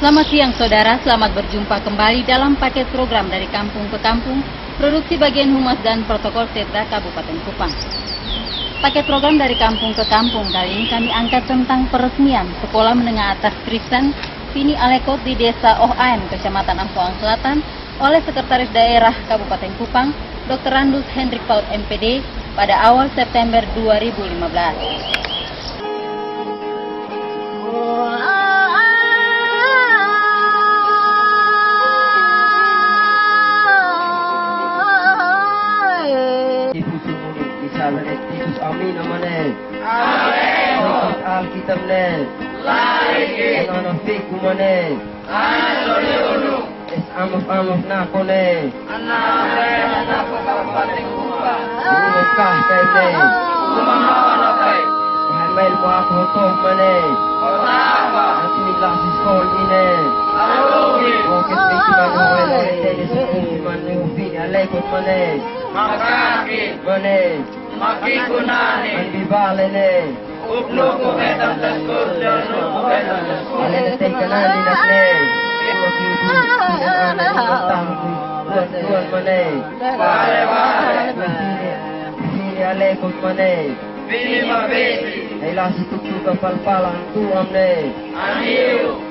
Selamat siang saudara, selamat berjumpa kembali dalam paket program dari Kampung ke Kampung, produksi bagian Humas dan Protokol Setda Kabupaten Kupang. Paket program dari Kampung ke Kampung kali ini kami angkat tentang peresmian Sekolah Menengah Atas Kristen Vini Alekot di Desa Ohaem, Kecamatan Ampoang Selatan oleh Sekretaris Daerah Kabupaten Kupang, Dr. Randus Hendrik Paut MPD pada awal September 2015. Amin amane. Amin. Alkitab ne. Lagi. Anono fiku mane. Anono. Es amos na kone. Ana ko kabupaten Kupang. Ini kah kene. Kumahawan kai. Hamil mo ako to mane. Otama. At nila si school ine. Arugi. Okey peki mano ele si mane Vini Alekot mane. Makaki mane. Makikunani Andibalene Upnuku metam taskur Januku metam taskur Alena tekanani nakne Tuan mane Wale Vini Alekot mane Vini mabesi Elasi tuktu kapal-palang tuam ne Aniu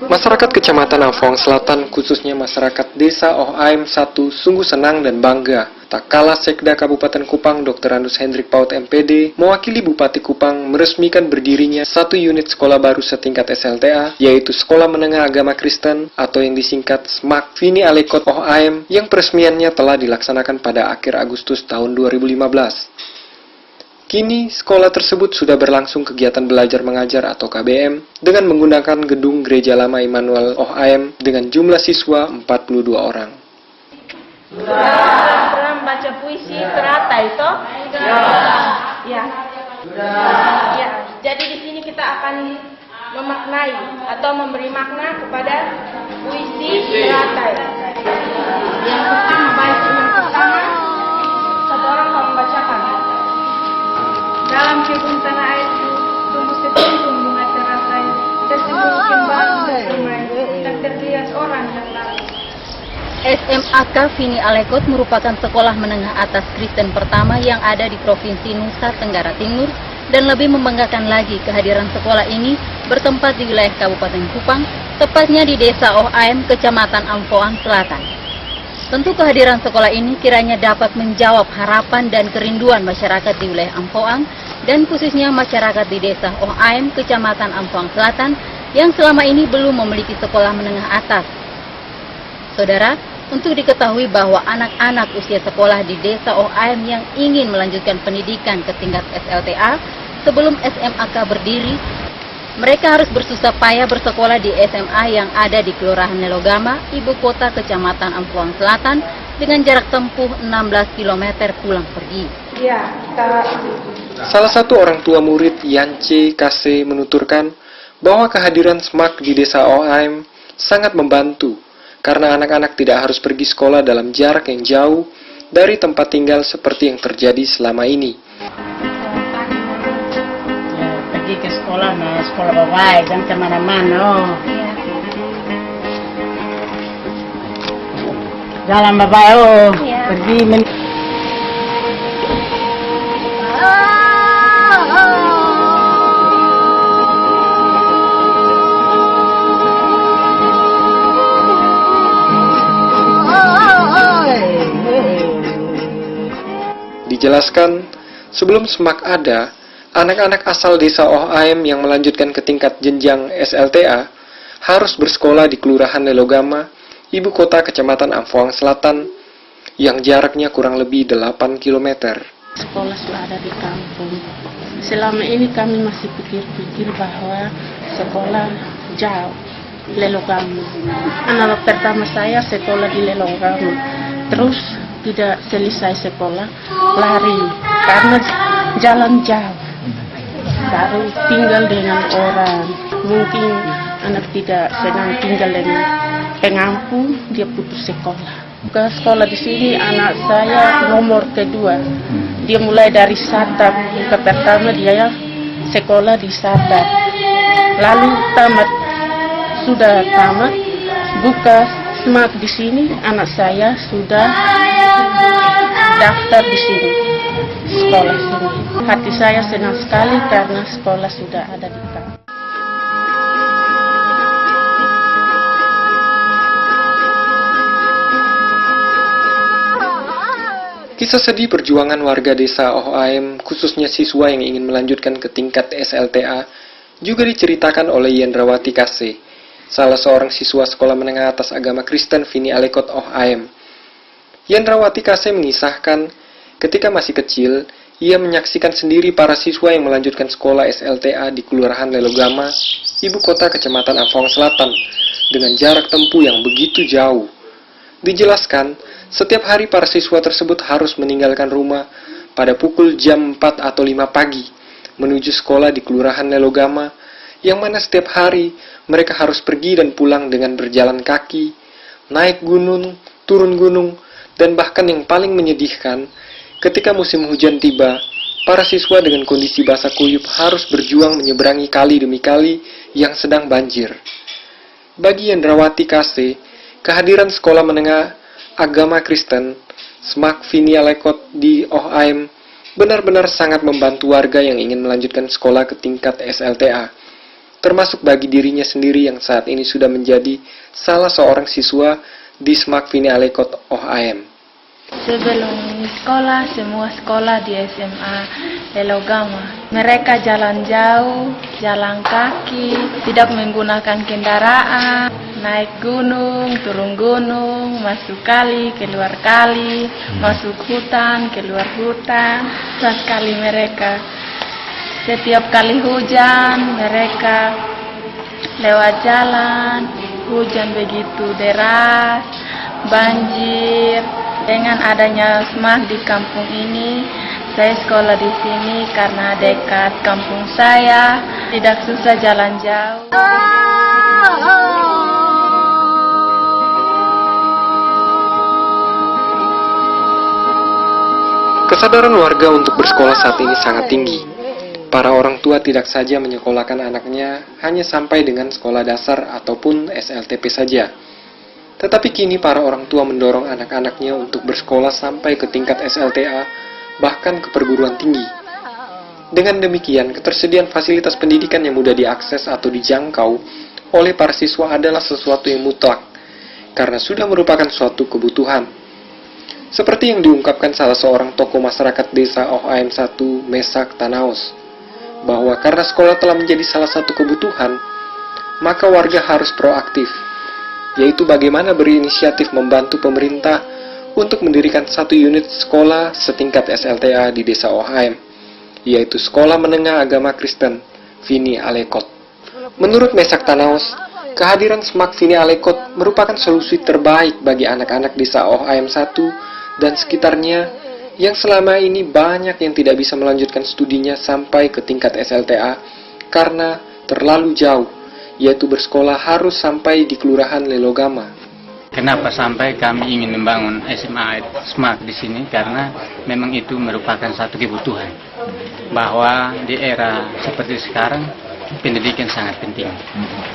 Masyarakat Kecamatan Ampoang Selatan, khususnya masyarakat Desa Ohaem 1, sungguh senang dan bangga. Tak kalah Sekda Kabupaten Kupang, Dr. Randus Hendrik Paut MPD, mewakili Bupati Kupang meresmikan berdirinya satu unit sekolah baru setingkat SLTA, yaitu Sekolah Menengah Agama Kristen atau yang disingkat SMAK Vini Alekot Ohaem, yang peresmiannya telah dilaksanakan pada akhir Agustus tahun 2015. Kini, sekolah tersebut sudah berlangsung kegiatan belajar mengajar atau KBM dengan menggunakan gedung Gereja Lama Immanuel Ohaem dengan jumlah siswa 42 orang. Sudah pernah membaca puisi teratai toh? Ya. Ya. Jadi di sini kita akan memaknai atau memberi makna kepada puisi teratai. Yang pertama, baik yang pertama, satu orang mau membacakan. Dalam kebun tanah airku tumbuh sekuntum bunga teratai, tersembunyi kembali bersemai, tak terlihat orang yang lalu. SMAK Vini Alekot merupakan sekolah menengah atas Kristen pertama yang ada di Provinsi Nusa Tenggara Timur, dan lebih membanggakan lagi kehadiran sekolah ini bertempat di wilayah Kabupaten Kupang, tepatnya di Desa Ohaem, Kecamatan Ampoang Selatan. Tentu kehadiran sekolah ini kiranya dapat menjawab harapan dan kerinduan masyarakat di wilayah Ampoang, dan khususnya masyarakat di Desa Ohaem, Kecamatan Ampoang Selatan, yang selama ini belum memiliki sekolah menengah atas. Saudara, untuk diketahui bahwa anak-anak usia sekolah di Desa Ohaem yang ingin melanjutkan pendidikan ke tingkat SLTA sebelum SMAK berdiri, mereka harus bersusah payah bersekolah di SMA yang ada di Kelurahan Nelogama, ibu kota Kecamatan Ampoang Selatan, dengan jarak tempuh 16 km pulang pergi. Ya, Salah satu orang tua murid, Yance Kase, menuturkan bahwa kehadiran SMAK di Desa Ohaem sangat membantu, karena anak-anak tidak harus pergi sekolah dalam jarak yang jauh dari tempat tinggal seperti yang terjadi selama ini. Pergi ke sekolah, sekolah baik dan kemana-mana. Jalan bapak, pergi Dijelaskan, sebelum SMAK ada, anak-anak asal Desa Ohaem yang melanjutkan ke tingkat jenjang SLTA harus bersekolah di Kelurahan Nelogama ibu kota Kecamatan Ampoang Selatan, yang jaraknya kurang lebih 8 km. Sekolah sudah ada di kampung. Selama ini kami masih pikir-pikir bahwa sekolah jauh, Lelogamu. Anak pertama saya sekolah di Lelogamu. Terus tidak selesai sekolah, lari karena jalan jauh. Baru tinggal dengan orang. Mungkin anak tidak senang tinggal dengan pengampung, dia putus sekolah. Ke sekolah di sini anak saya nomor kedua. Dia mulai dari Satap. Ke pertama dia sekolah di Satap. Lalu sudah tamat, buka SMAK di sini. Anak saya sudah daftar di sini, sekolah sini. Hati saya senang sekali karena sekolah sudah ada di kampung. Kisah sedih perjuangan warga desa Ohaem, khususnya siswa yang ingin melanjutkan ke tingkat SLTA, juga diceritakan oleh Yendrawati Kase, salah seorang siswa sekolah menengah atas agama Kristen Vini Alekot Ohaem. Yendrawati Kase mengisahkan, ketika masih kecil, ia menyaksikan sendiri para siswa yang melanjutkan sekolah SLTA di Kelurahan Lelogama, ibu kota Kecamatan Ampoang Selatan, dengan jarak tempuh yang begitu jauh. Dijelaskan, setiap hari para siswa tersebut harus meninggalkan rumah pada pukul jam 4 atau 5 pagi, menuju sekolah di Kelurahan Lelogama, yang mana setiap hari mereka harus pergi dan pulang dengan berjalan kaki, naik gunung, turun gunung, dan bahkan yang paling menyedihkan, ketika musim hujan tiba, para siswa dengan kondisi basah kuyup harus berjuang menyeberangi kali demi kali yang sedang banjir. Bagi Yendrawati Kase, kehadiran sekolah menengah agama Kristen SMAK Vini Alekot di Ohaem benar-benar sangat membantu warga yang ingin melanjutkan sekolah ke tingkat SLTA, termasuk bagi dirinya sendiri yang saat ini sudah menjadi salah seorang siswa di SMAK Vini Alekot Ohaem. Sebelum sekolah, semua sekolah di SMA Lelogama. Mereka jalan jauh, jalan kaki, tidak menggunakan kendaraan, naik gunung, turun gunung, masuk kali, keluar kali, masuk hutan, keluar hutan. Susah sekali mereka. Setiap kali hujan, mereka lewat jalan, hujan begitu deras, banjir. Dengan adanya SMAK di kampung ini, saya sekolah di sini karena dekat kampung saya, tidak susah jalan jauh. Kesadaran warga untuk bersekolah saat ini sangat tinggi. Para orang tua tidak saja menyekolahkan anaknya hanya sampai dengan sekolah dasar ataupun SLTP saja. Tetapi kini para orang tua mendorong anak-anaknya untuk bersekolah sampai ke tingkat SLTA, bahkan ke perguruan tinggi. Dengan demikian, ketersediaan fasilitas pendidikan yang mudah diakses atau dijangkau oleh para siswa adalah sesuatu yang mutlak, karena sudah merupakan suatu kebutuhan. Seperti yang diungkapkan salah seorang tokoh masyarakat desa Ohaem 1, Mesak Tanaos, bahwa karena sekolah telah menjadi salah satu kebutuhan, maka warga harus proaktif, yaitu bagaimana berinisiatif membantu pemerintah untuk mendirikan satu unit sekolah setingkat SLTA di desa Ohaem, yaitu Sekolah Menengah Agama Kristen Vini Alekot. Menurut Mesak Tanaos, kehadiran SMAK Vini Alekot merupakan solusi terbaik bagi anak-anak desa Ohaem 1 dan sekitarnya yang selama ini banyak yang tidak bisa melanjutkan studinya sampai ke tingkat SLTA karena terlalu jauh, yaitu bersekolah harus sampai di Kelurahan Lelogama. Kenapa sampai kami ingin membangun SMA SMAK di sini? Karena memang itu merupakan satu kebutuhan. Bahwa di era seperti sekarang, pendidikan sangat penting.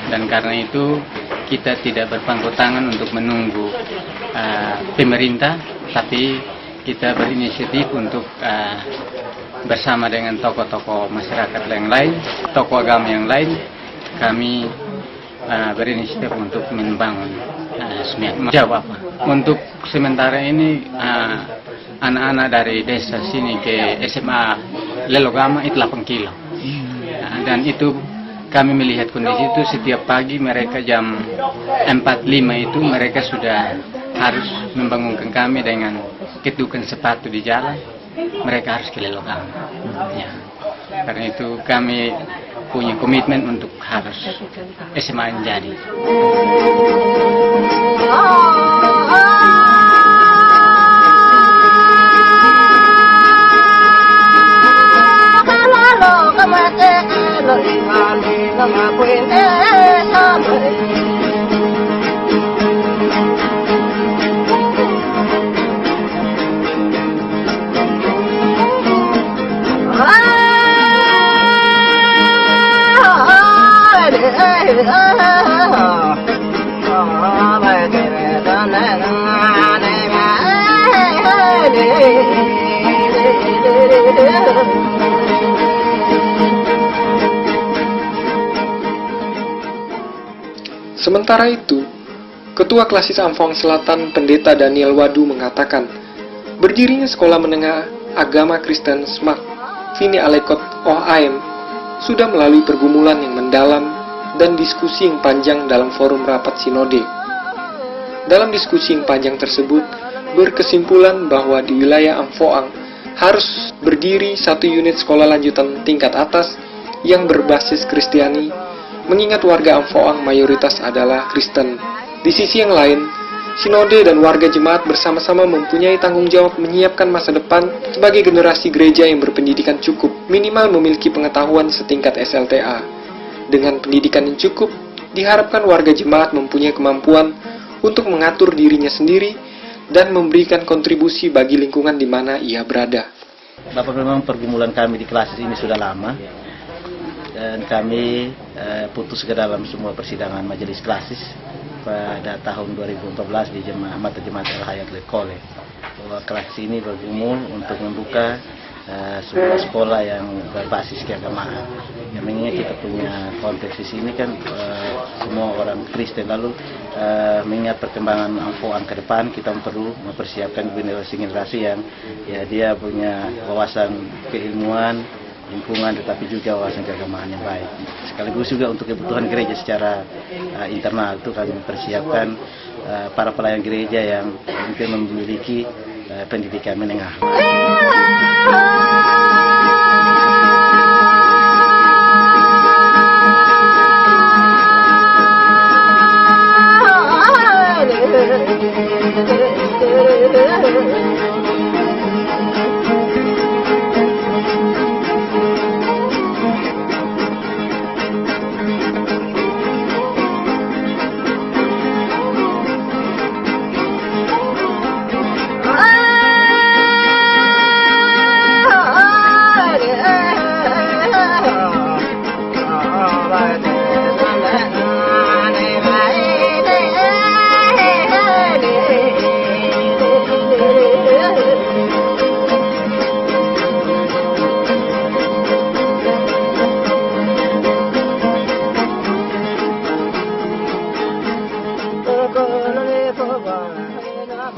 Dan karena itu, kita tidak berpangku tangan untuk menunggu pemerintah, tapi kita berinisiatif untuk bersama dengan tokoh-tokoh masyarakat yang lain, tokoh agama yang lain, kami berinisiatif untuk membangun SMAK. Jawab apa? Untuk sementara ini anak-anak dari desa sini ke SMA Lelogama itu 8 kilo. Dan itu kami melihat kondisi itu setiap pagi mereka jam 4.05 itu mereka sudah harus membangunkan kami dengan ketukan sepatu di jalan. Mereka harus ke Lelokama. Ya. Karena itu kami punya komitmen untuk harus SMA jadi. Sementara itu, Ketua Klasis Amphoang Selatan Pendeta Daniel Wadu mengatakan, berdirinya Sekolah Menengah Agama Kristen SMAK Vini Alekot OHM sudah melalui pergumulan yang mendalam dan diskusi yang panjang dalam forum rapat sinode. Dalam diskusi yang panjang tersebut, berkesimpulan bahwa di wilayah Amphoang harus berdiri satu unit sekolah lanjutan tingkat atas yang berbasis Kristiani, mengingat warga Amphoang mayoritas adalah Kristen. Di sisi yang lain, sinode dan warga jemaat bersama-sama mempunyai tanggung jawab menyiapkan masa depan sebagai generasi gereja yang berpendidikan cukup, minimal memiliki pengetahuan setingkat SLTA. Dengan pendidikan yang cukup, diharapkan warga jemaat mempunyai kemampuan untuk mengatur dirinya sendiri dan memberikan kontribusi bagi lingkungan di mana ia berada. Bapak, memang pergumulan kami di Klasis ini sudah lama, dan kami putus ke dalam semua persidangan majelis Klasis pada tahun 2014 di Mata Jemaat Al-Hayat Lekole, bahwa Klasis ini bergumul untuk membuka sebuah sekolah yang berbasis keagamaan. Yang mengingat kita punya konteks di sini kan semua orang Kristen, lalu mengingat perkembangan Amphoang ke depan, kita perlu mempersiapkan generasi-generasi yang ya dia punya wawasan keilmuan, lingkungan, tetapi juga wawasan keagamaan yang baik. Sekaligus juga untuk kebutuhan gereja secara internal itu kami mempersiapkan para pelayan gereja yang mungkin memiliki pendidikan menengah.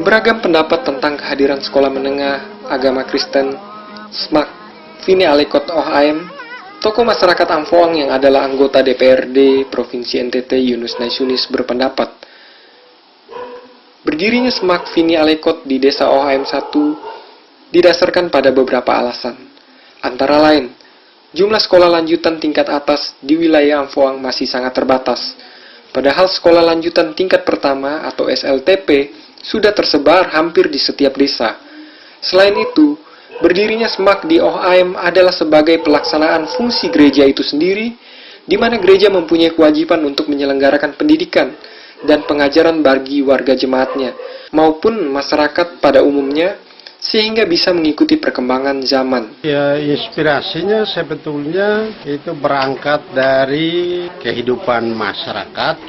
Beragam pendapat tentang kehadiran Sekolah Menengah Agama Kristen SMAK Vini Alekot OHM. Tokoh masyarakat Amphoang yang adalah anggota DPRD Provinsi NTT Yunus Naisunis berpendapat, berdirinya SMAK Vini Alekot di Desa OHM 1 didasarkan pada beberapa alasan. Antara lain, jumlah sekolah lanjutan tingkat atas di wilayah Amphoang masih sangat terbatas. Padahal sekolah lanjutan tingkat pertama atau SLTP sudah tersebar hampir di setiap desa. Selain itu, berdirinya SMAK di OHM adalah sebagai pelaksanaan fungsi gereja itu sendiri, di mana gereja mempunyai kewajiban untuk menyelenggarakan pendidikan dan pengajaran bagi warga jemaatnya, maupun masyarakat pada umumnya, sehingga bisa mengikuti perkembangan zaman. Ya, inspirasinya sebetulnya itu berangkat dari kehidupan masyarakat,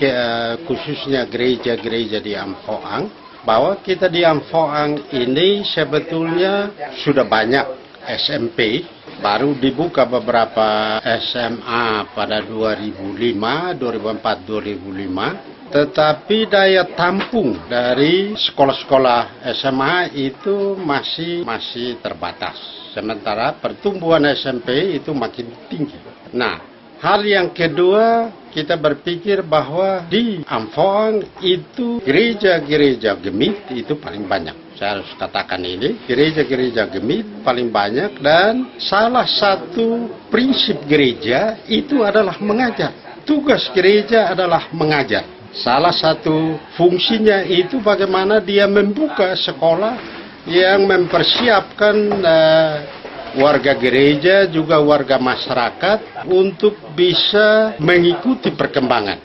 khususnya gereja-gereja di Amphoang, bahwa kita di Amphoang ini sebetulnya sudah banyak SMP, baru dibuka beberapa SMA pada 2004-2005, tetapi daya tampung dari sekolah-sekolah SMA itu masih terbatas. Sementara pertumbuhan SMP itu makin tinggi. Nah, Hal yang kedua, kita berpikir bahwa di Amphoang itu gereja-gereja Gemit itu paling banyak. Saya harus katakan ini, gereja-gereja Gemit paling banyak, dan salah satu prinsip gereja itu adalah mengajar. Tugas gereja adalah mengajar. Salah satu fungsinya itu bagaimana dia membuka sekolah yang mempersiapkan warga gereja juga warga masyarakat untuk bisa mengikuti perkembangan.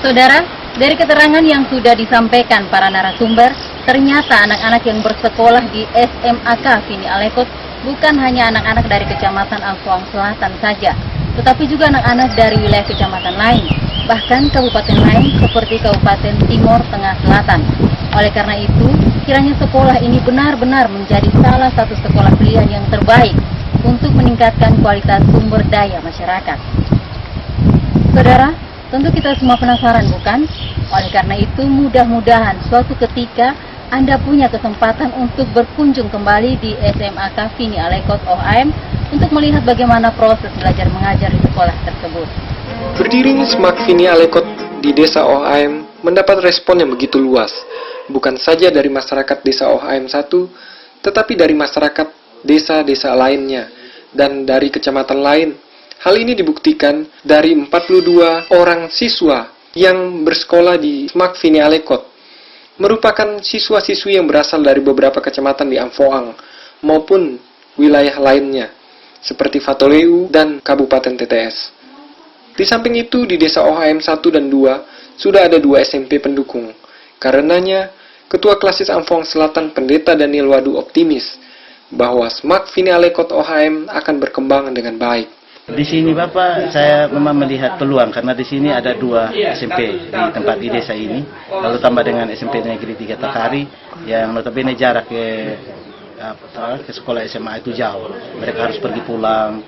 Saudara, dari keterangan yang sudah disampaikan para narasumber, ternyata anak-anak yang bersekolah di SMAK Vini Alekot bukan hanya anak-anak dari Kecamatan Amphoang Selatan saja, tetapi juga anak-anak dari wilayah kecamatan lain, bahkan kabupaten lain seperti Kabupaten Timur Tengah Selatan. Oleh karena itu, kiranya sekolah ini benar-benar menjadi salah satu sekolah pilihan yang terbaik untuk meningkatkan kualitas sumber daya masyarakat. Saudara, tentu kita semua penasaran, bukan? Oleh karena itu, mudah-mudahan suatu ketika Anda punya kesempatan untuk berkunjung kembali di SMAK Vini Alekot OHM untuk melihat bagaimana proses belajar mengajar di sekolah tersebut. Berdirinya SMAK Vini Alekot di Desa OHM mendapat respon yang begitu luas, bukan saja dari masyarakat Desa OHM 1, tetapi dari masyarakat desa-desa lainnya dan dari kecamatan lain. Hal ini dibuktikan dari 42 orang siswa yang bersekolah di SMAK Vini Alekot, merupakan siswa-siswi yang berasal dari beberapa kecamatan di Amphoang maupun wilayah lainnya, seperti Fatoleu dan Kabupaten TTS. Di samping itu, di Desa OHM 1 dan 2 sudah ada 2 SMP pendukung. Karenanya, Ketua Klasis Amphoang Selatan Pendeta Daniel Wadu optimis bahwa SMAK Vini Alekot OHM akan berkembang dengan baik. Di sini Bapak, saya memang melihat peluang karena di sini ada 2 SMP di desa ini, lalu tambah dengan SMP Negeri 3 Takari yang notabene jarak ke sekolah SMA itu jauh. Mereka harus pergi pulang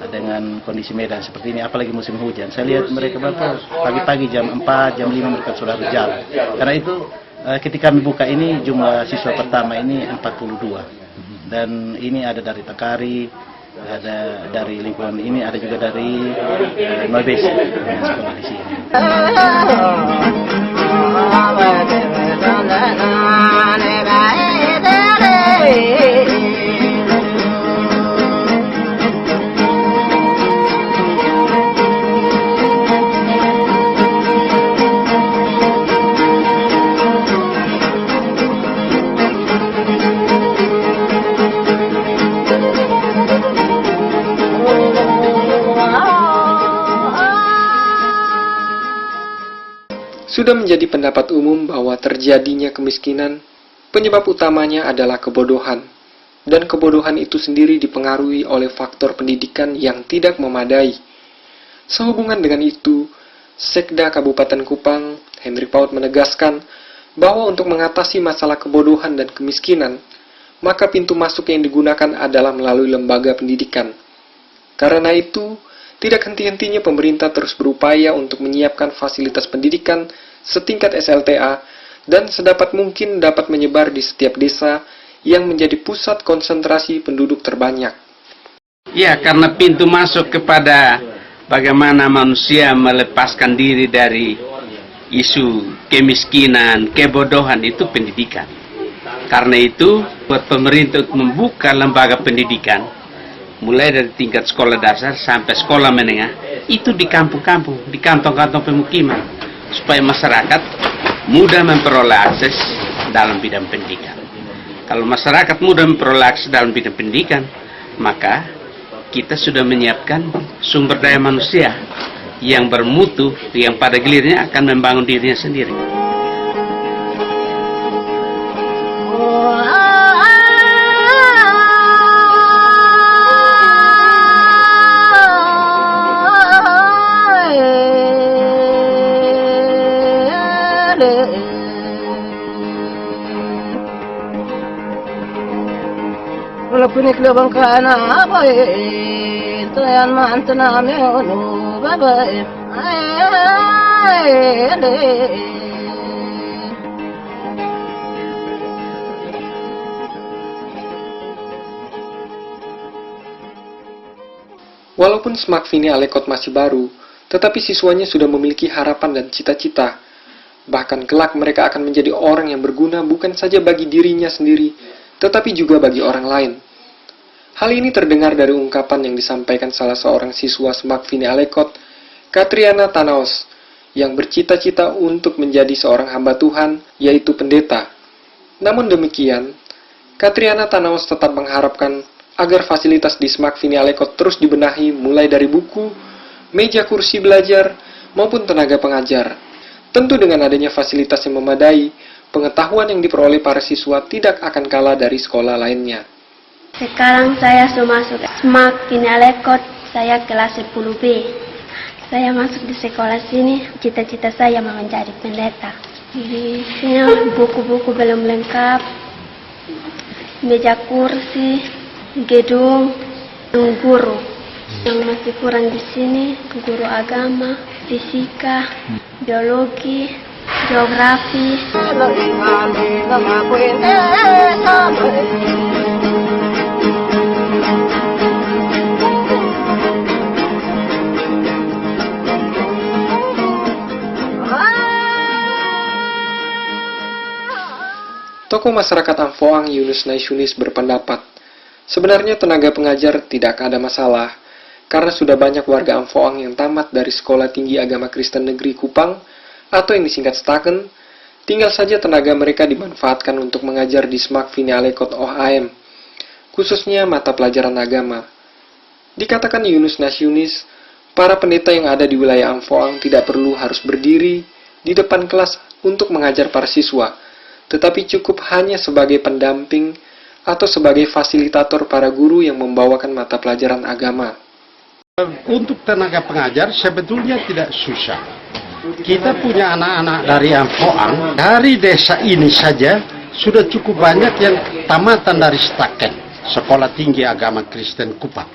dengan kondisi medan seperti ini, apalagi musim hujan. Saya lihat mereka Bapak pagi-pagi jam 4, jam 5 mereka sudah harus jalan. Karena itu ketika kami buka ini jumlah siswa pertama ini 42. Dan ini ada dari Takari, ada dari lingkungan ini, ada juga dari Noibes yang sekolah di sini. Sudah menjadi pendapat umum bahwa terjadinya kemiskinan, penyebab utamanya adalah kebodohan. Dan kebodohan itu sendiri dipengaruhi oleh faktor pendidikan yang tidak memadai. Sehubungan dengan itu, Sekda Kabupaten Kupang, Hendrik Paut menegaskan bahwa untuk mengatasi masalah kebodohan dan kemiskinan, maka pintu masuk yang digunakan adalah melalui lembaga pendidikan. Karena itu, tidak henti-hentinya pemerintah terus berupaya untuk menyiapkan fasilitas pendidikan setingkat SLTA dan sedapat mungkin dapat menyebar di setiap desa yang menjadi pusat konsentrasi penduduk terbanyak. Ya, karena pintu masuk kepada bagaimana manusia melepaskan diri dari isu kemiskinan, kebodohan itu pendidikan. Karena itu, buat pemerintah untuk membuka lembaga pendidikan mulai dari tingkat sekolah dasar sampai sekolah menengah, itu di kampung-kampung, di kantong-kantong pemukiman, supaya masyarakat mudah memperoleh akses dalam bidang pendidikan. Kalau masyarakat mudah memperoleh akses dalam bidang pendidikan, maka kita sudah menyiapkan sumber daya manusia yang bermutu, yang pada gilirnya akan membangun dirinya sendiri. Lapinik labang ka na bae, tayan man tanami ono babae, Walaupun SMAK Fini Alekot masih baru, tetapi siswanya sudah memiliki harapan dan cita-cita. Bahkan kelak mereka akan menjadi orang yang berguna bukan saja bagi dirinya sendiri, tetapi juga bagi orang lain. Hal ini terdengar dari ungkapan yang disampaikan salah seorang siswa SMAK Fini Alekot, Katriana Tanaos, yang bercita-cita untuk menjadi seorang hamba Tuhan, yaitu pendeta. Namun demikian, Katriana Tanaos tetap mengharapkan agar fasilitas di SMAK Fini Alekot terus dibenahi mulai dari buku, meja kursi belajar, maupun tenaga pengajar. Tentu dengan adanya fasilitas yang memadai, pengetahuan yang diperoleh para siswa tidak akan kalah dari sekolah lainnya. Sekarang saya sudah masuk SMAK Fini Alekot, saya kelas 10B. Saya masuk di sekolah sini, cita-cita saya mau menjadi pendeta. Di sini buku-buku belum lengkap, meja kursi, gedung, guru. Yang masih kurang di sini, guru agama, fisika, biologi, geografi. Tokoh masyarakat Amfoang Yunus Naishunis berpendapat, sebenarnya tenaga pengajar tidak ada masalah, karena sudah banyak warga Amfoang yang tamat dari Sekolah Tinggi Agama Kristen Negeri Kupang, atau yang disingkat Staken, tinggal saja tenaga mereka dimanfaatkan untuk mengajar di SMAK Fini Alekot OHM, khususnya mata pelajaran agama. Dikatakan Yunus Naishunis, para pendeta yang ada di wilayah Amfoang tidak perlu harus berdiri di depan kelas untuk mengajar para siswa, tetapi cukup hanya sebagai pendamping atau sebagai fasilitator para guru yang membawakan mata pelajaran agama. Untuk tenaga pengajar sebetulnya tidak susah. Kita punya anak-anak dari Amfoang, dari desa ini saja sudah cukup banyak yang tamatan dari Staken, Sekolah Tinggi Agama Kristen Kupang.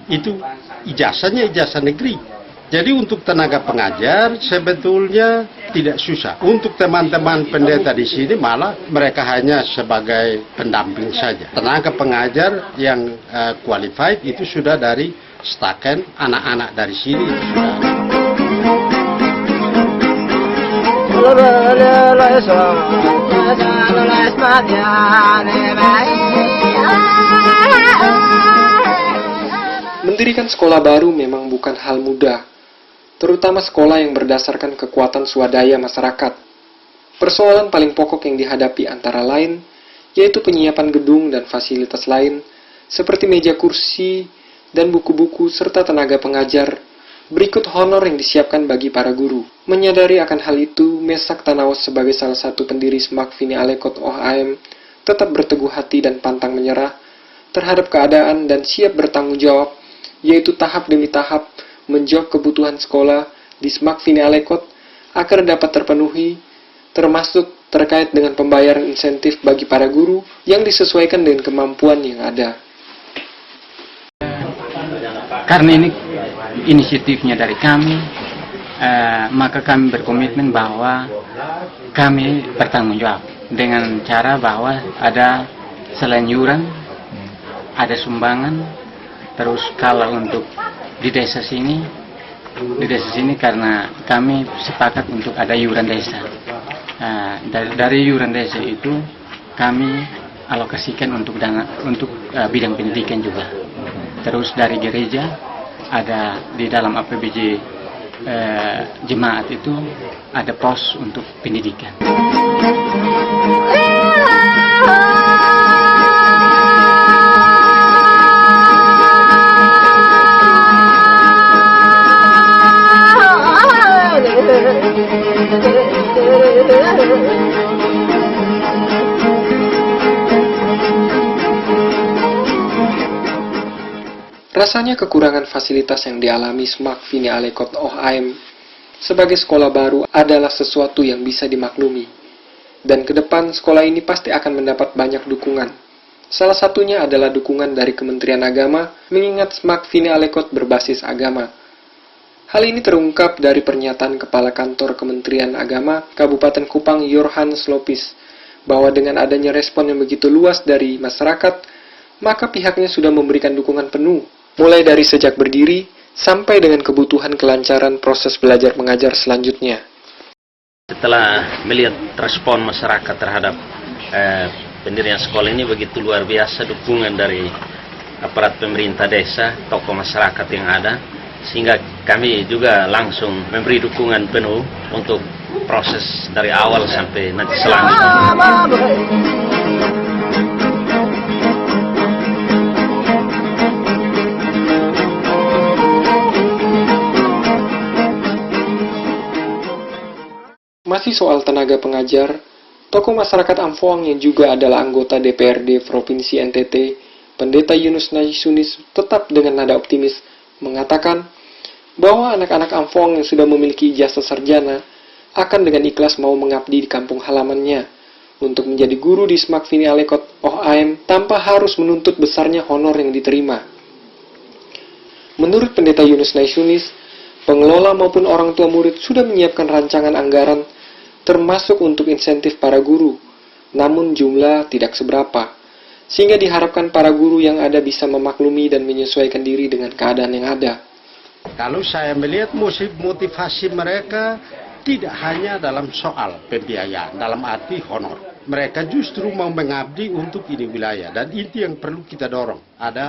Itu ijazahnya ijazah negeri. Jadi untuk tenaga pengajar sebetulnya tidak susah. Untuk teman-teman pendeta di sini malah mereka hanya sebagai pendamping saja. Tenaga pengajar yang qualified itu sudah dari Staken, anak-anak dari sini itu sudah. Mendirikan sekolah baru memang bukan hal mudah, terutama sekolah yang berdasarkan kekuatan swadaya masyarakat. Persoalan paling pokok yang dihadapi antara lain, yaitu penyiapan gedung dan fasilitas lain, seperti meja kursi dan buku-buku serta tenaga pengajar, berikut honor yang disiapkan bagi para guru. Menyadari akan hal itu, Mesak Tanaos sebagai salah satu pendiri SMAK Fini Alekot OHM tetap berteguh hati dan pantang menyerah terhadap keadaan dan siap bertanggung jawab, yaitu tahap demi tahap menjawab kebutuhan sekolah di SMAK Fini Alekot agar dapat terpenuhi, termasuk terkait dengan pembayaran insentif bagi para guru yang disesuaikan dengan kemampuan yang ada. Karena ini inisiatifnya dari kami, maka kami berkomitmen bahwa kami bertanggung jawab dengan cara bahwa ada selain iuran, ada sumbangan, terus kalau untuk di desa sini karena kami sepakat untuk ada iuran desa. Dari iuran desa itu kami alokasikan untuk bidang pendidikan juga. Terus dari gereja ada di dalam APBD jemaat itu ada pos untuk pendidikan. Rasanya kekurangan fasilitas yang dialami SMAK Vini Alekot OHM sebagai sekolah baru adalah sesuatu yang bisa dimaklumi. Dan ke depan sekolah ini pasti akan mendapat banyak dukungan. Salah satunya adalah dukungan dari Kementerian Agama, mengingat SMAK Vini Alekot berbasis agama. Hal ini terungkap dari pernyataan Kepala Kantor Kementerian Agama Kabupaten Kupang Yohanes Lopis, bahwa dengan adanya respon yang begitu luas dari masyarakat, maka pihaknya sudah memberikan dukungan penuh, mulai dari sejak berdiri sampai dengan kebutuhan kelancaran proses belajar mengajar selanjutnya. Setelah melihat respon masyarakat terhadap pendirian sekolah ini begitu luar biasa, dukungan dari aparat pemerintah desa, tokoh masyarakat yang ada, sehingga kami juga langsung memberi dukungan penuh untuk proses dari awal sampai nanti selanjutnya. Masih soal tenaga pengajar, tokoh masyarakat Amphoang yang juga adalah anggota DPRD Provinsi NTT, Pendeta Yunus Naisunis, tetap dengan nada optimis mengatakan bahwa anak-anak Amphoang yang sudah memiliki ijazah sarjana akan dengan ikhlas mau mengabdi di kampung halamannya untuk menjadi guru di SMAK Vini Alekot OHM tanpa harus menuntut besarnya honor yang diterima. Menurut Pendeta Yunus Naisunis, pengelola maupun orang tua murid sudah menyiapkan rancangan anggaran termasuk untuk insentif para guru, namun jumlah tidak seberapa, sehingga diharapkan para guru yang ada bisa memaklumi dan menyesuaikan diri dengan keadaan yang ada. Kalau saya melihat motivasi mereka tidak hanya dalam soal pembiayaan, dalam arti honor. Mereka justru mau mengabdi untuk ini wilayah, dan itu yang perlu kita dorong. Ada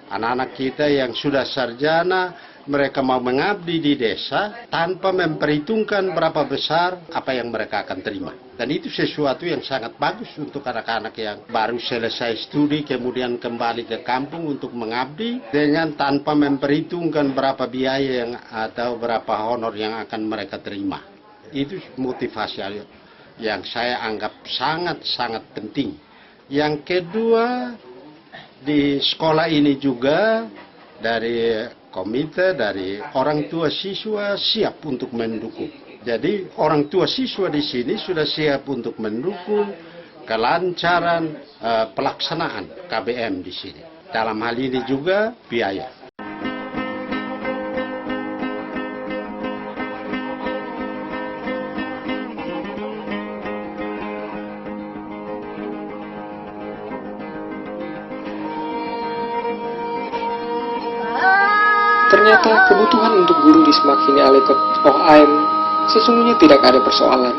anak-anak kita yang sudah sarjana, mereka mau mengabdi di desa tanpa memperhitungkan berapa besar apa yang mereka akan terima. Dan itu sesuatu yang sangat bagus untuk anak-anak yang baru selesai studi kemudian kembali ke kampung untuk mengabdi dengan tanpa memperhitungkan berapa biaya yang atau berapa honor yang akan mereka terima. Itu motivasi yang saya anggap sangat-sangat penting. Yang kedua, di sekolah ini juga dari komite, dari orang tua siswa siap untuk mendukung. Jadi orang tua siswa di sini sudah siap untuk mendukung kelancaran pelaksanaan KBM di sini. Dalam hal ini juga biaya. Ternyata kebutuhan untuk guru di SMAK Vini Alekot OHM sesungguhnya tidak ada persoalan,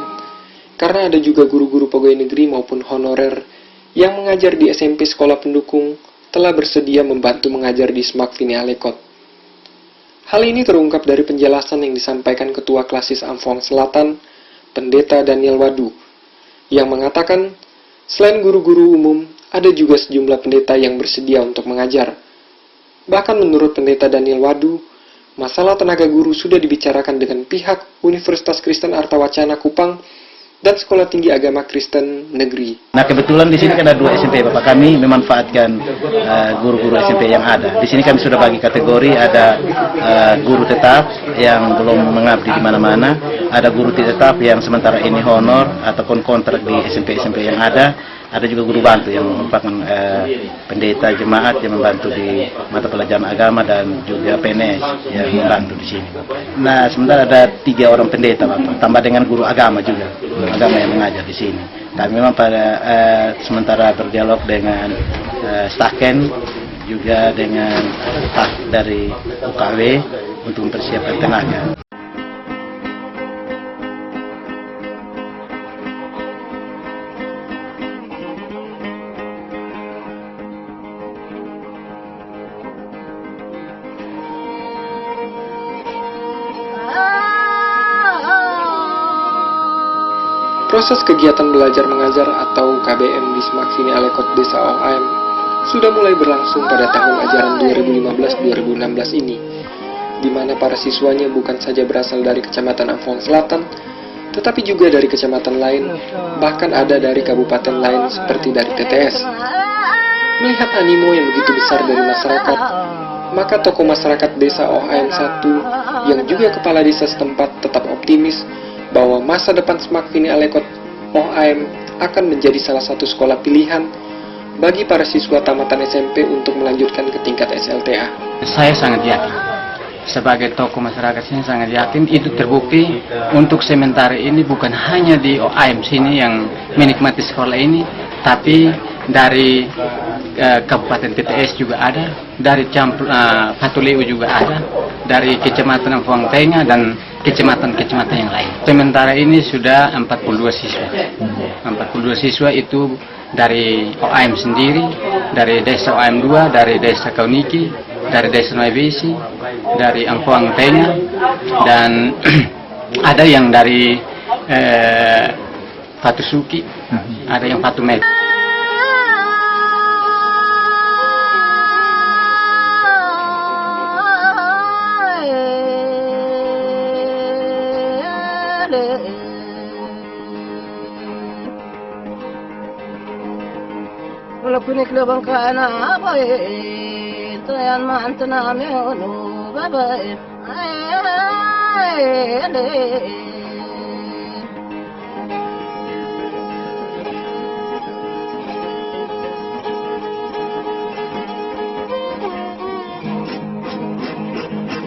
karena ada juga guru-guru pegawai negeri maupun honorer yang mengajar di SMP sekolah pendukung telah bersedia membantu mengajar di SMAK Vini Alekot. Hal ini terungkap dari penjelasan yang disampaikan Ketua Klasis Amphoang Selatan, Pendeta Daniel Wadu, yang mengatakan selain guru-guru umum, ada juga sejumlah pendeta yang bersedia untuk mengajar. Bahkan menurut Pendeta Daniel Wadu, masalah tenaga guru sudah dibicarakan dengan pihak Universitas Kristen Artawacana Kupang dan Sekolah Tinggi Agama Kristen Negeri. Nah, kebetulan di sini kan ada 2 SMP. Bapak kami memanfaatkan guru-guru SMP yang ada. Di sini kami sudah bagi kategori, ada guru tetap yang belum mengabdi di mana-mana, ada guru tetap yang sementara ini honor ataupun kontrak di SMP-SMP yang ada juga guru bantu yang merupakan pendeta jemaat yang membantu di mata pelajaran agama dan juga PNS yang membantu di sini, Bapak. Nah, sementara ada 3 orang pendeta, Bapak, tambah dengan guru agama juga, agama yang mengajar di sini. Kami memang pada sementara berdialog dengan Staken juga dengan staf dari UKW untuk mempersiapkan tenaga. Proses kegiatan belajar mengajar atau KBM di SMAK Vini Alekot Desa OHM sudah mulai berlangsung pada tahun ajaran 2015-2016 ini, di mana para siswanya bukan saja berasal dari Kecamatan Amphoang Selatan, tetapi juga dari kecamatan lain, bahkan ada dari kabupaten lain seperti dari TTS. Melihat animo yang begitu besar dari masyarakat, Maka tokoh masyarakat desa OHM 1 yang juga kepala desa setempat tetap optimis bahwa masa depan SMAK Vini Alekot OHM akan menjadi salah satu sekolah pilihan bagi para siswa tamatan SMP untuk melanjutkan ke tingkat SLTA. Saya sangat yakin, sebagai tokoh masyarakat sini sangat yakin itu terbukti untuk sementara ini bukan hanya di OHM sini yang menikmati sekolah ini, tapi dari Kabupaten TTS juga ada, dari Patuleu juga ada, dari Kecamatan Amfuang Tengah dan kecamatan-kecamatan yang lain. Sementara ini sudah 42 siswa. 42 siswa itu dari OHM sendiri, dari desa OHM 2, dari desa Kauniki, dari desa Noibesi, dari Amfuang Tengah, dan ada yang dari Patusuki, ada yang Patumet. Kunik lebang kana apa tayan mantana me onu baba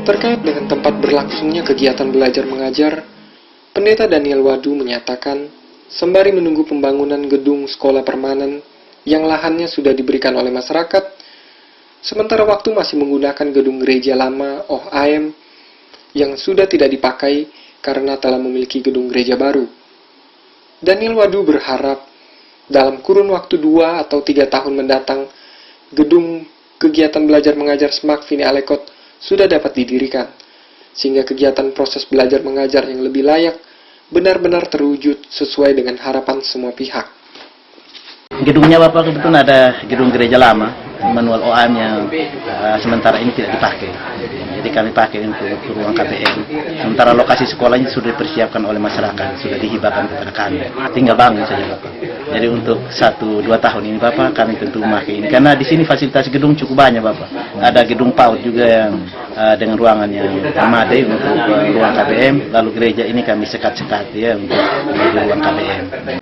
Terkait dengan tempat berlangsungnya kegiatan belajar mengajar, Pendeta Daniel Wadu menyatakan sembari menunggu pembangunan gedung sekolah permanen yang lahannya sudah diberikan oleh masyarakat, sementara waktu masih menggunakan gedung gereja lama OHM yang sudah tidak dipakai karena telah memiliki gedung gereja baru. Daniel Wadu berharap dalam kurun waktu 2 atau 3 tahun mendatang, gedung kegiatan belajar mengajar SMAK Vini Alekot sudah dapat didirikan, sehingga kegiatan proses belajar mengajar yang lebih layak benar-benar terwujud sesuai dengan harapan semua pihak. Gedungnya Bapak kebetulan ada gedung gereja lama, manual OHM yang sementara ini tidak dipakai. Jadi kami pakai untuk ruang KPM. Sementara lokasi sekolahnya sudah dipersiapkan oleh masyarakat, sudah dihibahkan kepada kami. Tinggal bangun saja Bapak. Jadi untuk 1-2 tahun ini Bapak kami tentu memakai ini. Karena di sini fasilitas gedung cukup banyak Bapak. Ada gedung PAUD juga yang dengan ruangan yang memadai untuk ruang KPM. Lalu gereja ini kami sekat-sekat ya untuk ruang KPM.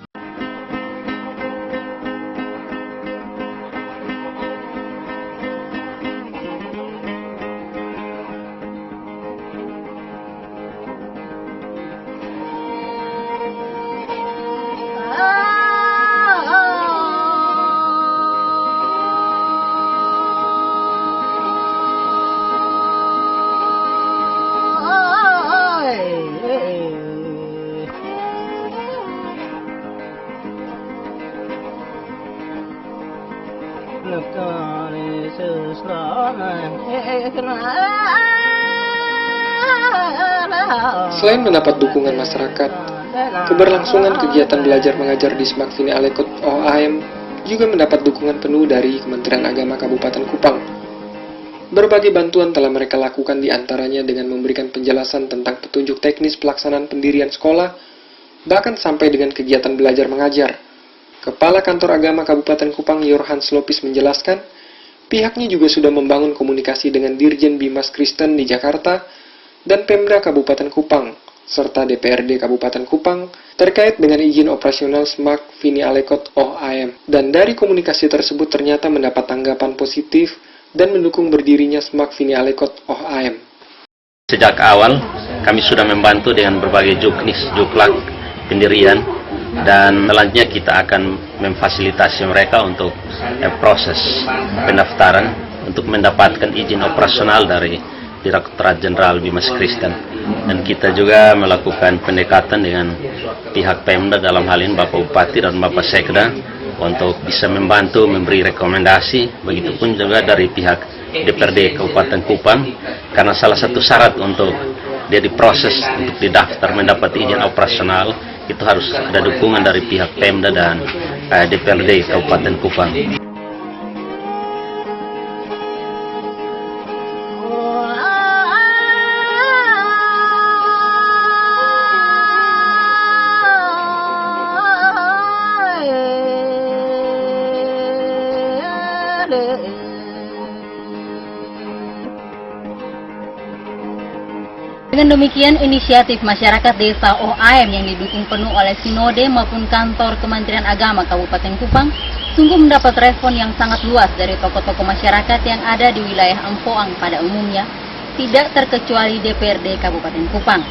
Selain mendapat dukungan masyarakat, keberlangsungan kegiatan belajar mengajar di SMAK Vini Alekot OHM juga mendapat dukungan penuh dari Kementerian Agama Kabupaten Kupang. Berbagai bantuan telah mereka lakukan diantaranya dengan memberikan penjelasan tentang petunjuk teknis pelaksanaan pendirian sekolah, bahkan sampai dengan kegiatan belajar mengajar. Kepala Kantor Agama Kabupaten Kupang Yorhans Lopis menjelaskan, pihaknya juga sudah membangun komunikasi dengan Dirjen Bimas Kristen di Jakarta dan Pemda Kabupaten Kupang, serta DPRD Kabupaten Kupang terkait dengan izin operasional SMAK Vini Alekot OHM. Dan dari komunikasi tersebut ternyata mendapat tanggapan positif dan mendukung berdirinya SMAK Vini Alekot OHM. Sejak awal, kami sudah membantu dengan berbagai juklak pendirian, dan selanjutnya kita akan memfasilitasi mereka untuk proses pendaftaran untuk mendapatkan izin operasional dari Direktorat Jenderal Bimas Kristen. Dan kita juga melakukan pendekatan dengan pihak Pemda, dalam hal ini Bapak Bupati dan Bapak Sekda, untuk bisa membantu memberi rekomendasi. Begitupun juga dari pihak DPRD Kabupaten Kupang, karena salah satu syarat untuk dia diproses untuk didaftar mendapat izin operasional itu harus ada dukungan dari pihak Pemda dan DPRD Kabupaten Kupang. Dengan demikian, inisiatif masyarakat desa OAM yang didukung penuh oleh Sinode maupun kantor Kementerian Agama Kabupaten Kupang sungguh mendapat respon yang sangat luas dari tokoh-tokoh masyarakat yang ada di wilayah Amfoang pada umumnya, tidak terkecuali DPRD Kabupaten Kupang.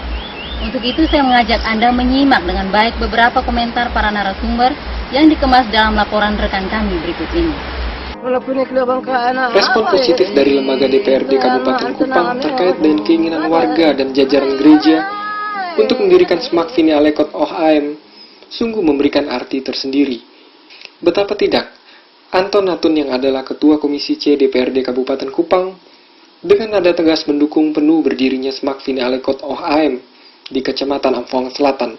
Untuk itu saya mengajak Anda menyimak dengan baik beberapa komentar para narasumber yang dikemas dalam laporan rekan kami berikut ini. Respon positif dari lembaga DPRD Kabupaten Kupang terkait dengan keinginan warga dan jajaran gereja untuk mendirikan SMAK Fini Alekot OHAM sungguh memberikan arti tersendiri. Betapa tidak, Anton Natun yang adalah Ketua Komisi C DPRD Kabupaten Kupang dengan nada tegas mendukung penuh berdirinya SMAK Fini Alekot OHAM di Kecamatan Amfoang Selatan.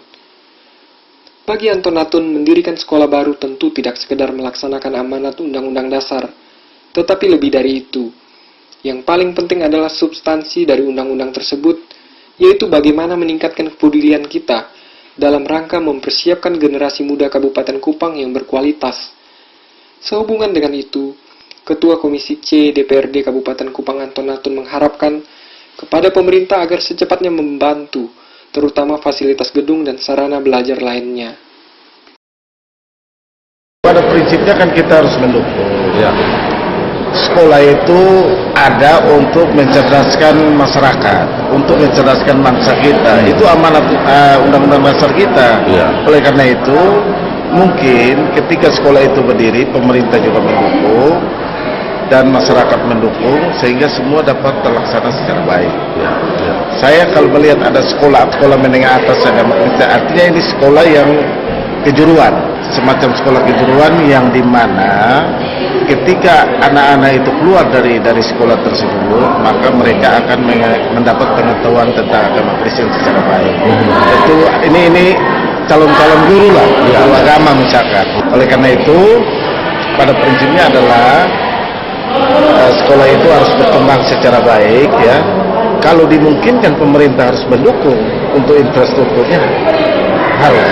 Bagi Anton Natun, mendirikan sekolah baru tentu tidak sekedar melaksanakan amanat Undang-Undang Dasar, tetapi lebih dari itu. Yang paling penting adalah substansi dari undang-undang tersebut, yaitu bagaimana meningkatkan kepedulian kita dalam rangka mempersiapkan generasi muda Kabupaten Kupang yang berkualitas. Sehubungan dengan itu, Ketua Komisi C DPRD Kabupaten Kupang Anton Natun mengharapkan kepada pemerintah agar secepatnya membantu terutama fasilitas gedung dan sarana belajar lainnya. Pada prinsipnya kan kita harus mendukung. Ya. Sekolah itu ada untuk mencerdaskan masyarakat, untuk mencerdaskan bangsa kita. Itu amanat undang-undang dasar kita. Ya. Oleh karena itu, mungkin ketika sekolah itu berdiri, pemerintah juga mendukung dan masyarakat mendukung sehingga semua dapat terlaksana secara baik. Ya. Saya kalau melihat ada sekolah menengah atas agama Kristen, artinya ini sekolah yang kejuruan, semacam sekolah kejuruan yang dimana ketika anak-anak itu keluar dari sekolah tersebut, maka mereka akan mendapat pengetahuan tentang agama Kristen secara baik. Itu ini calon-calon guru lah, guru agama misalkan. Oleh karena itu, pada prinsipnya adalah sekolah itu harus berkembang secara baik ya. Kalau dimungkinkan pemerintah harus mendukung untuk infrastrukturnya, harus.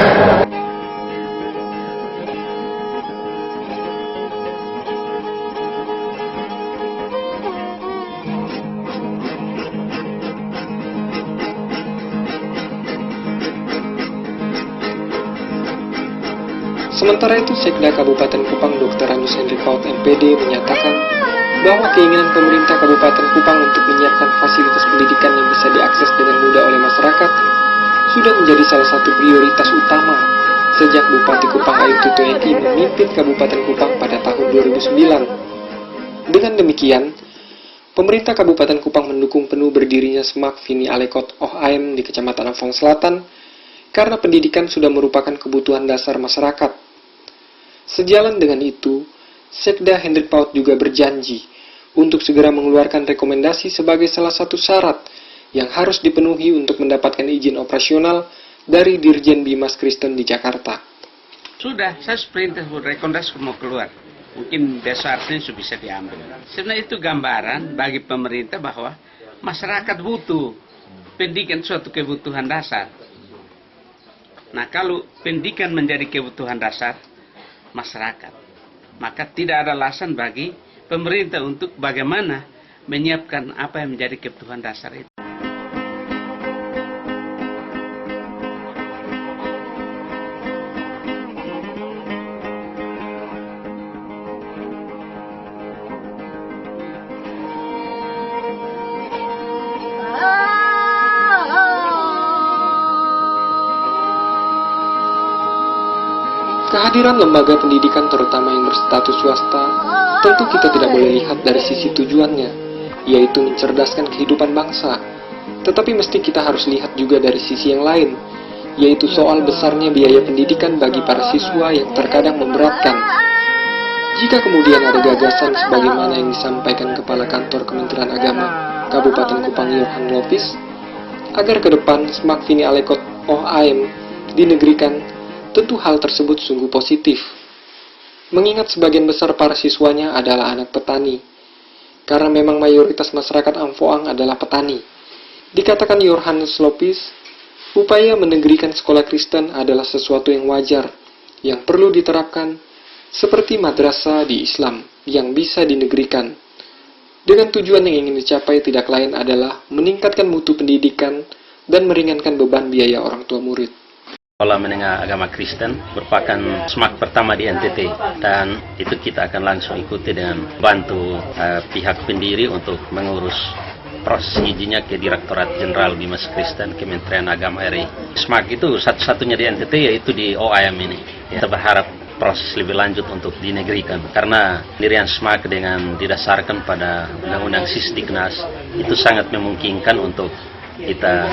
Sementara itu, Sekda Kabupaten Kupang Dr. Andus Hendrik Paut MPD menyatakan bahwa keinginan pemerintah Kabupaten Kupang untuk menyiapkan fasilitas pendidikan yang bisa diakses dengan mudah oleh masyarakat sudah menjadi salah satu prioritas utama sejak Bupati Kupang Aibtu Eki memimpin Kabupaten Kupang pada tahun 2009. Dengan demikian, pemerintah Kabupaten Kupang mendukung penuh berdirinya SMAK Fini Alekot OHAM di Kecamatan Amfoang Selatan karena pendidikan sudah merupakan kebutuhan dasar masyarakat. Sejalan dengan itu, Sekda Hendrik Paut juga berjanji untuk segera mengeluarkan rekomendasi sebagai salah satu syarat yang harus dipenuhi untuk mendapatkan izin operasional dari Dirjen Bimas Kristen di Jakarta. Sudah, saya perintah rekomendasi mau keluar. Mungkin besok artinya sudah bisa diambil. Sebenarnya itu gambaran bagi pemerintah bahwa masyarakat butuh pendidikan suatu kebutuhan dasar. Nah, kalau pendidikan menjadi kebutuhan dasar masyarakat, maka tidak ada alasan bagi pemerintah untuk bagaimana menyiapkan apa yang menjadi kebutuhan dasar itu. Kehadiran lembaga pendidikan terutama yang berstatus swasta, tentu kita tidak boleh lihat dari sisi tujuannya, yaitu mencerdaskan kehidupan bangsa. Tetapi mesti kita harus lihat juga dari sisi yang lain, yaitu soal besarnya biaya pendidikan bagi para siswa yang terkadang memberatkan. Jika kemudian ada gagasan sebagaimana yang disampaikan Kepala Kantor Kementerian Agama Kabupaten Kupang Yohan Lopis, agar ke depan SMAK Fini Alekot OHAM dinegerikan, tentu hal tersebut sungguh positif. Mengingat sebagian besar para siswanya adalah anak petani, karena memang mayoritas masyarakat Amfoang adalah petani. Dikatakan Yohanes Lopis, upaya menegerikan sekolah Kristen adalah sesuatu yang wajar, yang perlu diterapkan, seperti madrasah di Islam yang bisa dinegerikan. Dengan tujuan yang ingin dicapai tidak lain adalah meningkatkan mutu pendidikan dan meringankan beban biaya orang tua murid. Sekolah Menengah Agama Kristen merupakan SMAK pertama di NTT, dan itu kita akan langsung ikuti dengan bantu pihak pendiri untuk mengurus proses izinnya ke Direktorat Jenderal Bimas Kristen Kementerian Agama RI. SMAK itu satu-satunya di NTT, yaitu di OAM ini. Kita berharap proses lebih lanjut untuk dinegrikan, karena pendirian SMAK dengan didasarkan pada Undang-Undang Sisdiknas itu sangat memungkinkan untuk kita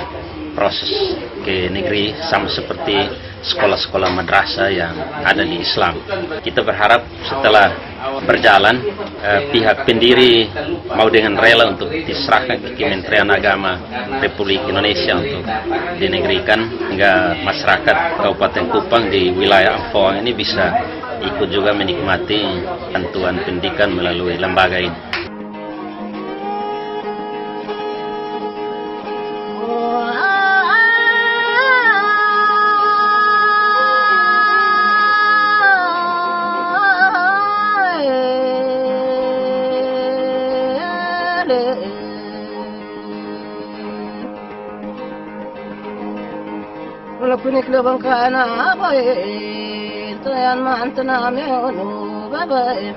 proses ke negeri sama seperti sekolah-sekolah madrasah yang ada di Islam. Kita berharap setelah berjalan pihak pendiri mau dengan rela untuk diserahkan ke Kementerian Agama Republik Indonesia untuk dinegrikan, hingga masyarakat Kabupaten Kupang di wilayah Amphoang ini bisa ikut juga menikmati bantuan pendidikan melalui lembaga ini. Lapunik labang ka na bae, tayan mantana me onu babae,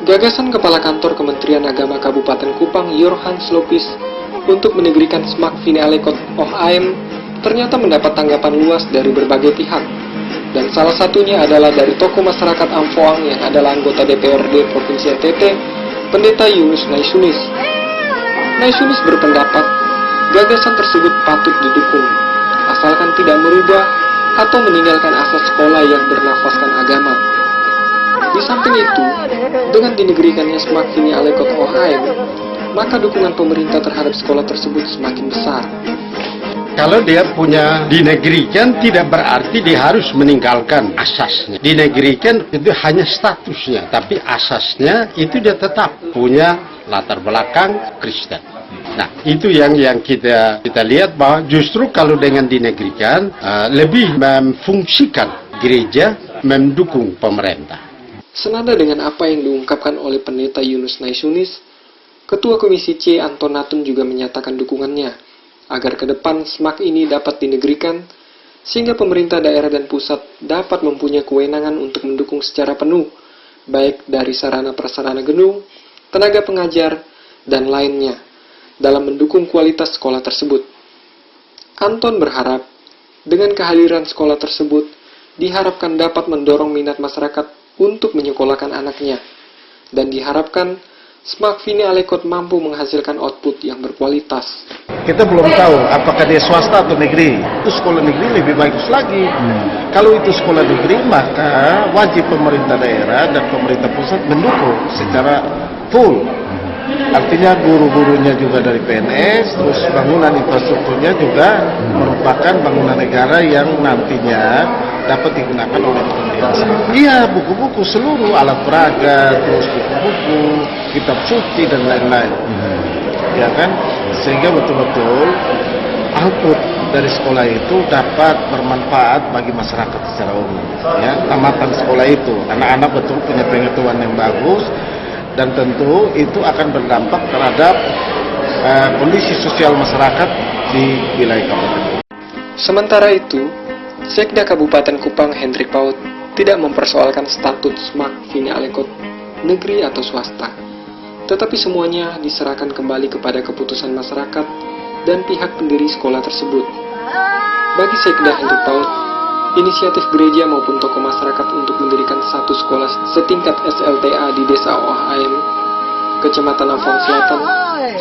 Gagasan Kepala Kantor Kementerian Agama Kabupaten Kupang Yorhans Lopis untuk menegrikan SMAK Fini Alekot OHM ternyata mendapat tanggapan luas dari berbagai pihak, dan salah satunya adalah dari tokoh masyarakat Amphoang yang adalah anggota DPRD Provinsi NTT, Pendeta Yunus Naisunis. Naisunis berpendapat gagasan tersebut patut didukung, asalkan tidak merubah atau meninggalkan asas sekolah yang bernafaskan agama. Di samping itu, dengan dinegrikannya SMAK Fini Alekot OHM, maka dukungan pemerintah terhadap sekolah tersebut semakin besar. Kalau dia punya dinegrikan tidak berarti dia harus meninggalkan asasnya. Dinegrikan itu hanya statusnya, tapi asasnya itu dia tetap punya latar belakang Kristen. Nah, itu yang kita lihat bahwa justru kalau dengan dinegrikan lebih memfungsikan gereja mendukung pemerintah. Senada dengan apa yang diungkapkan oleh Pendeta Yunus Naisunis, Ketua Komisi C Anton Natun juga menyatakan dukungannya agar ke depan SMAK ini dapat dinegrikan, sehingga pemerintah daerah dan pusat dapat mempunyai kewenangan untuk mendukung secara penuh, baik dari sarana prasarana gedung, tenaga pengajar, dan lainnya, dalam mendukung kualitas sekolah tersebut. Anton berharap, dengan kehadiran sekolah tersebut, diharapkan dapat mendorong minat masyarakat untuk menyekolahkan anaknya, dan diharapkan SMAK Fini Alekot mampu menghasilkan output yang berkualitas. Kita belum tahu apakah dia swasta atau negeri. Itu sekolah negeri lebih bagus lagi. Kalau itu sekolah negeri, maka wajib pemerintah daerah dan pemerintah pusat mendukung secara full. Artinya guru-gurunya juga dari PNS, terus bangunan infrastrukturnya juga merupakan bangunan negara yang nantinya dapat digunakan oleh pemerintah. Iya, buku-buku seluruh alat peraga, terus buku-buku, kitab suci dan lain-lain. Ya kan? Sehingga betul-betul output dari sekolah itu dapat bermanfaat bagi masyarakat secara umum. Ya, tamatan sekolah itu, anak-anak betul punya pengetahuan yang bagus, dan tentu itu akan berdampak terhadap kondisi sosial masyarakat di wilayah kabupaten. Sementara itu, Sekda Kabupaten Kupang Hendrik Paut tidak mempersoalkan status SMAK Fini Alekot negeri atau swasta, tetapi semuanya diserahkan kembali kepada keputusan masyarakat dan pihak pendiri sekolah tersebut. Bagi Sekda Hendrik Paut, inisiatif gereja maupun tokoh masyarakat untuk mendirikan satu sekolah setingkat SLTA di Desa OHM, Kecamatan Amphoang Selatan,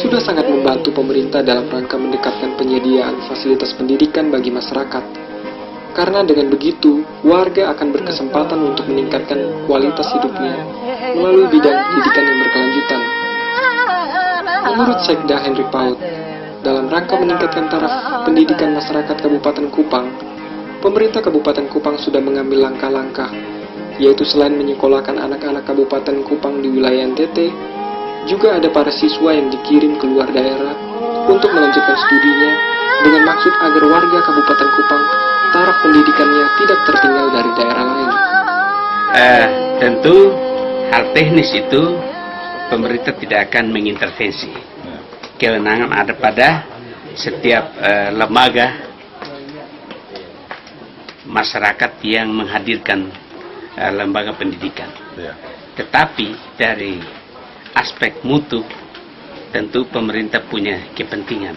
sudah sangat membantu pemerintah dalam rangka mendekatkan penyediaan fasilitas pendidikan bagi masyarakat. Karena dengan begitu, warga akan berkesempatan untuk meningkatkan kualitas hidupnya melalui bidang pendidikan yang berkelanjutan. Menurut Sekda Hendrik Paut, dalam rangka meningkatkan taraf pendidikan masyarakat Kabupaten Kupang, pemerintah Kabupaten Kupang sudah mengambil langkah-langkah, yaitu selain menyekolahkan anak-anak Kabupaten Kupang di wilayah NTT, juga ada para siswa yang dikirim ke luar daerah untuk melanjutkan studinya dengan maksud agar warga Kabupaten Kupang taraf pendidikannya tidak tertinggal dari daerah lain. Tentu hal teknis itu pemerintah tidak akan mengintervensi. Kewenangan ada pada setiap lembaga masyarakat yang menghadirkan lembaga pendidikan. Tetapi dari aspek mutu tentu pemerintah punya kepentingan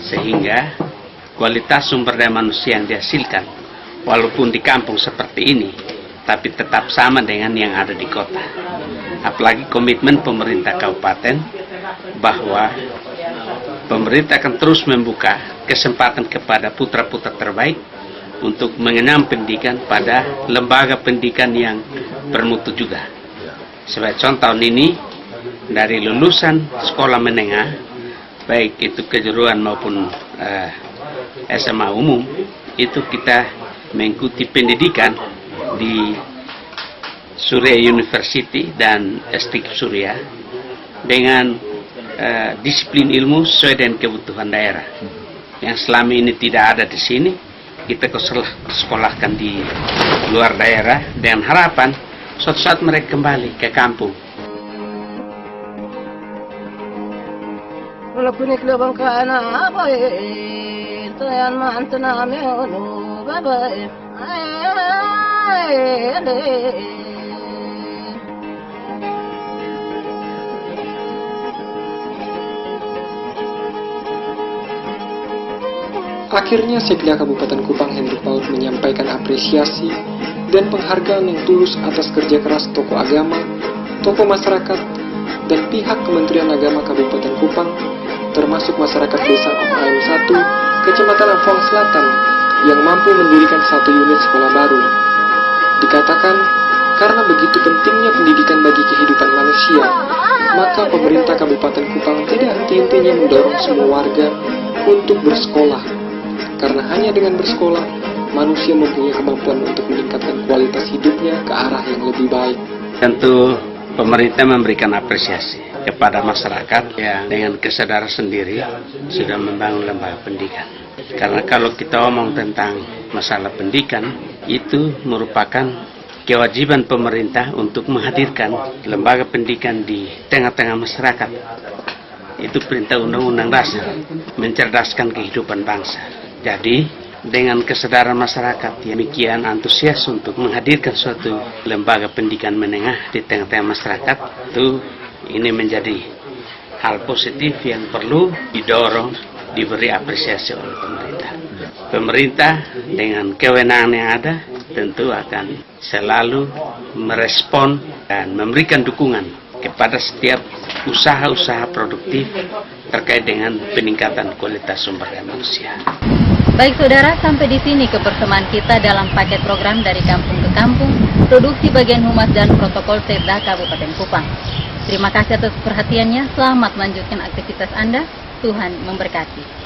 sehingga kualitas sumber daya manusia yang dihasilkan walaupun di kampung seperti ini tapi tetap sama dengan yang ada di kota. Apalagi komitmen pemerintah kabupaten bahwa pemerintah akan terus membuka kesempatan kepada putra-putra terbaik untuk mengenyam pendidikan pada lembaga pendidikan yang bermutu juga. Sebagai contoh tahun ini dari lulusan sekolah menengah baik itu kejuruan maupun SMA umum itu kita mengikuti pendidikan di Surya University dan STIK Surya dengan disiplin ilmu sesuai dengan kebutuhan daerah yang selama ini tidak ada di sini. Kita sekolahkan di luar daerah dengan harapan suatu saat mereka kembali ke kampung. Akhirnya Sekda Kabupaten Kupang Hendrik Paut menyampaikan apresiasi dan penghargaan yang tulus atas kerja keras tokoh agama, tokoh masyarakat, dan pihak Kementerian Agama Kabupaten Kupang, termasuk masyarakat desa OHM 1, Kecamatan Ampong Selatan, yang mampu mendirikan 1 unit sekolah baru. Dikatakan, karena begitu pentingnya pendidikan bagi kehidupan manusia, maka pemerintah Kabupaten Kupang tidak henti-hentinya mendorong semua warga untuk bersekolah. Karena hanya dengan bersekolah, manusia mempunyai kemampuan untuk meningkatkan kualitas hidupnya ke arah yang lebih baik. Tentu pemerintah memberikan apresiasi kepada masyarakat yang dengan kesadaran sendiri sudah membangun lembaga pendidikan. Karena kalau kita omong tentang masalah pendidikan, itu merupakan kewajiban pemerintah untuk menghadirkan lembaga pendidikan di tengah-tengah masyarakat. Itu perintah Undang-Undang Dasar, mencerdaskan kehidupan bangsa. Jadi, dengan kesadaran masyarakat yang demikian antusias untuk menghadirkan suatu lembaga pendidikan menengah di tengah-tengah masyarakat, itu ini menjadi hal positif yang perlu didorong, diberi apresiasi oleh pemerintah. Pemerintah dengan kewenangan yang ada tentu akan selalu merespon dan memberikan dukungan kepada setiap usaha-usaha produktif terkait dengan peningkatan kualitas sumber daya manusia. Baik saudara, sampai di sini kebersamaan kita dalam paket program dari kampung ke kampung, produksi bagian humas dan protokol Sekda Kabupaten Kupang. Terima kasih atas perhatiannya, selamat melanjutkan aktivitas Anda, Tuhan memberkati.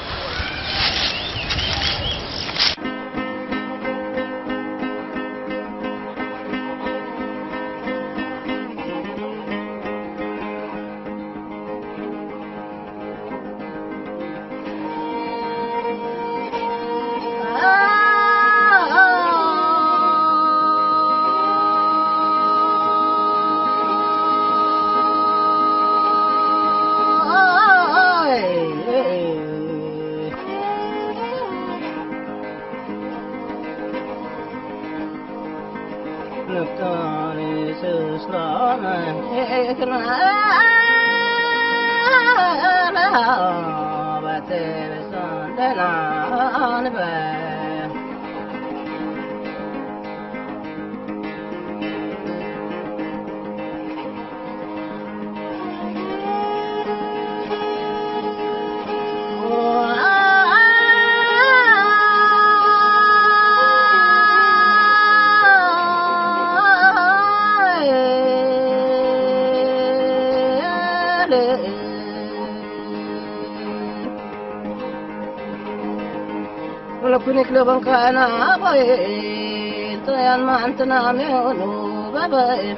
Kunik lubang kana bae tayan mantana me onu bae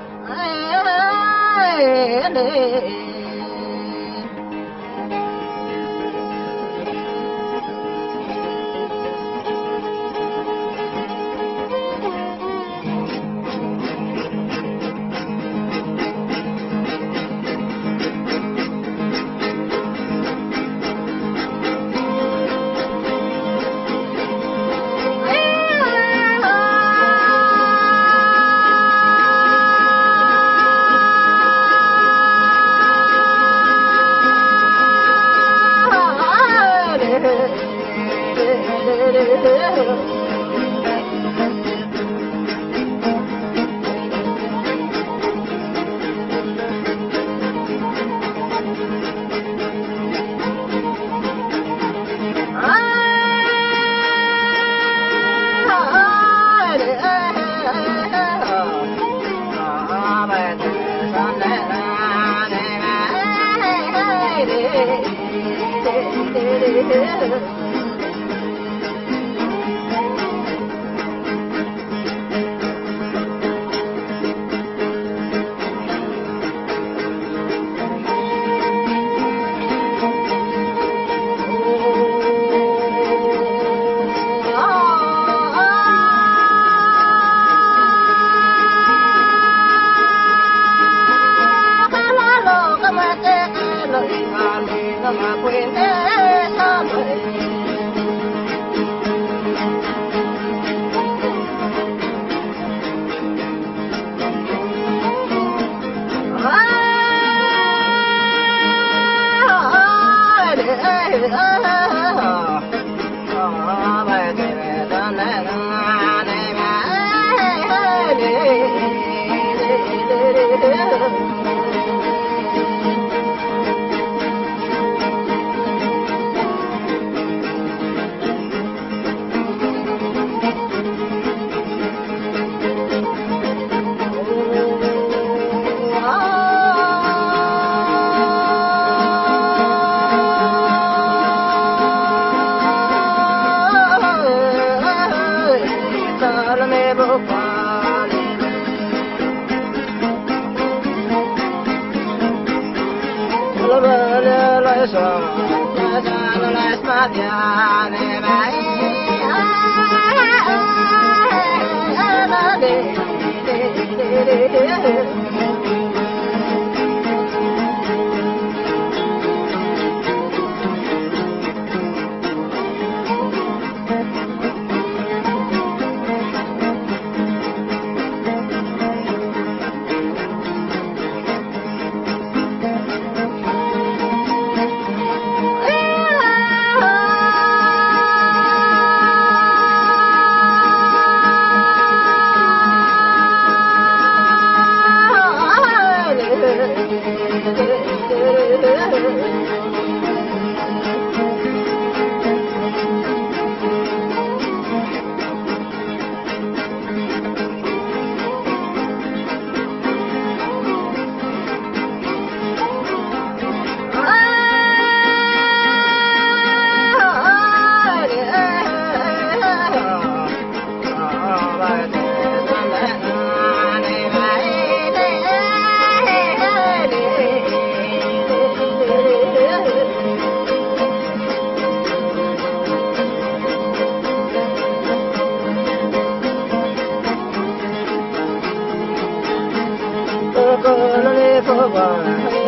Ba,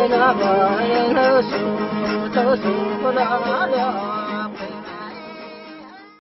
na ba, na su, ta su, la la.